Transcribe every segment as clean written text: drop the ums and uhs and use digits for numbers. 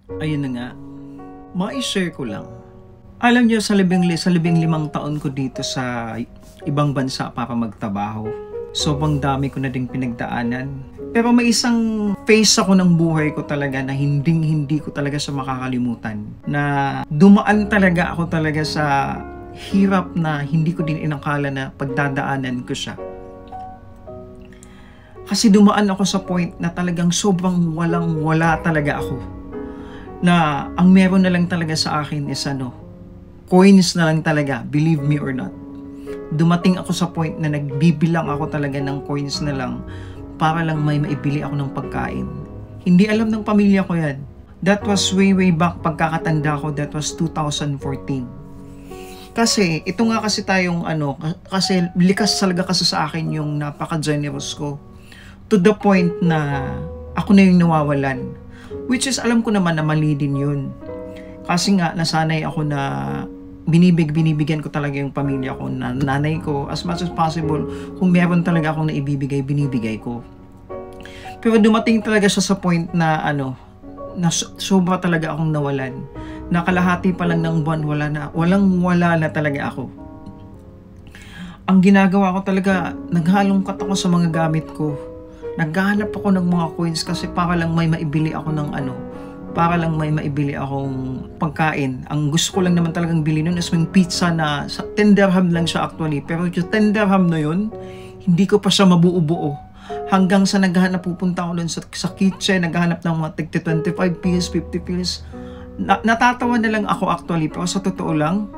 Ayun na nga, mai-share ko lang. Alam niyo, sa 15 taon ko dito sa ibang bansa para magtrabaho, sobrang dami ko na ding pinagdaanan. Pero may isang phase ako ng buhay ko talaga na hindi ko talaga siya makakalimutan. Na dumaan talaga ako talaga sa hirap na hindi ko din inakala na pagdadaanan ko siya. Kasi dumaan ako sa point na talagang sobrang walang-wala talaga ako. Na ang meron na lang talaga sa akin is coins na lang talaga, believe me or not. Dumating ako sa point na nagbibilang ako talaga ng coins na lang para lang may maibili ako ng pagkain. Hindi alam ng pamilya ko yan. That was way back pagkakatanda ko, that was 2014. Kasi ito nga kasi tayong kasi likas talaga kasi sa akin yung napaka-generous ko. To the point na ako na yung nawawalan. Which is alam ko naman na mali din yun. Kasi nga nasanay ako na binibigyan ko talaga yung pamilya ko, na nanay ko, as much as possible, kung meron talaga akong naibibigay, binibigay ko. Pero dumating talaga siya sa point na na sobra talaga akong nawalan. Nakalahati pa lang ng buwan, walang-wala na talaga ako. Ang ginagawa ko talaga, naghalongkat ako sa mga gamit ko. Naghahanap ako ng mga coins kasi para lang may maibili ako ng para lang may maibili akong pagkain. Ang gusto ko lang naman talagang bilhin nun is yung pizza na 10 dirham lang siya actually. Pero yung 10 dirham na yun, hindi ko pa siya mabuo-buo. Hanggang sa pupunta ako dun sa kitchen, naghahanap ng mga 25 pills, 50 pills. Natatawa na lang ako actually, pero sa totoo lang,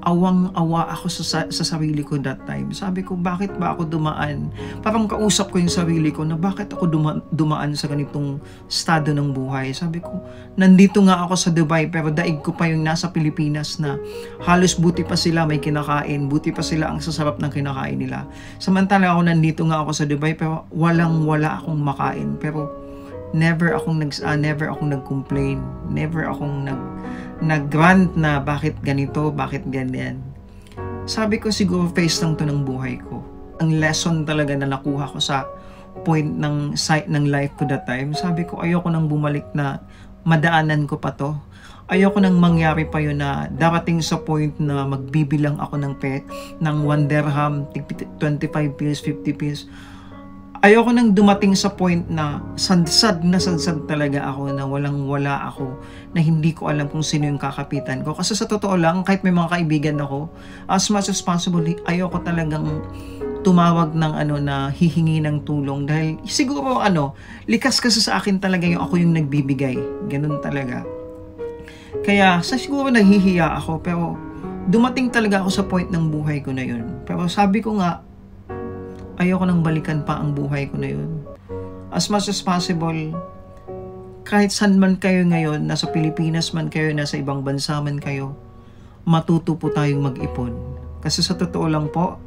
awang-awa ako sa sarili ko that time. Sabi ko, bakit ba ako dumaan? Parang kausap ko yung sarili ko na bakit ako dumaan sa ganitong estado ng buhay. Sabi ko, nandito nga ako sa Dubai pero daig ko pa yung nasa Pilipinas na halos buti pa sila may kinakain, buti pa sila ang sasarap ng kinakain nila. Samantala ako nandito nga ako sa Dubai pero wala akong makain. Pero never akong nag-complain, never akong nag-grant na bakit ganito, bakit ganyan. Sabi ko siguro phase lang to ng buhay ko. Ang lesson talaga na nakuha ko sa point ng life ko that time, sabi ko ayoko nang bumalik na madaanan ko pa to. Ayoko nang mangyari pa yun na darating sa point na magbibilang ako ng 1 dirham, 25 pills, 50 pills. Ayoko nang dumating sa point na sadsad talaga ako, na walang-wala ako, na hindi ko alam kung sino yung kakapitan ko. Kasi sa totoo lang, kahit may mga kaibigan ako, as much as possible, ayoko talagang tumawag ng na hihingi ng tulong. Dahil siguro likas kasi sa akin talaga yung ako yung nagbibigay. Ganun talaga. Kaya siguro nahihiya ako, pero dumating talaga ako sa point ng buhay ko na yun. Pero sabi ko nga, ayoko nang balikan pa ang buhay ko na yun. As much as possible, kahit saan man kayo ngayon, nasa Pilipinas man kayo, nasa ibang bansa man kayo, matuto po tayong mag-ipon. Kasi sa totoo lang po,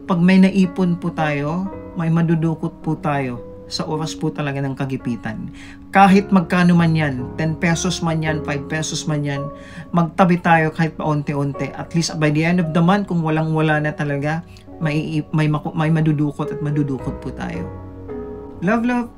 pag may naipon po tayo, may madudukot po tayo sa oras po talaga ng kagipitan. Kahit magkano man yan, 10 pesos man yan, 5 pesos man yan, magtabi tayo kahit paunti-unti. At least by the end of the month, kung walang-wala na talaga, may madudukot at madudukot po tayo. Love, love!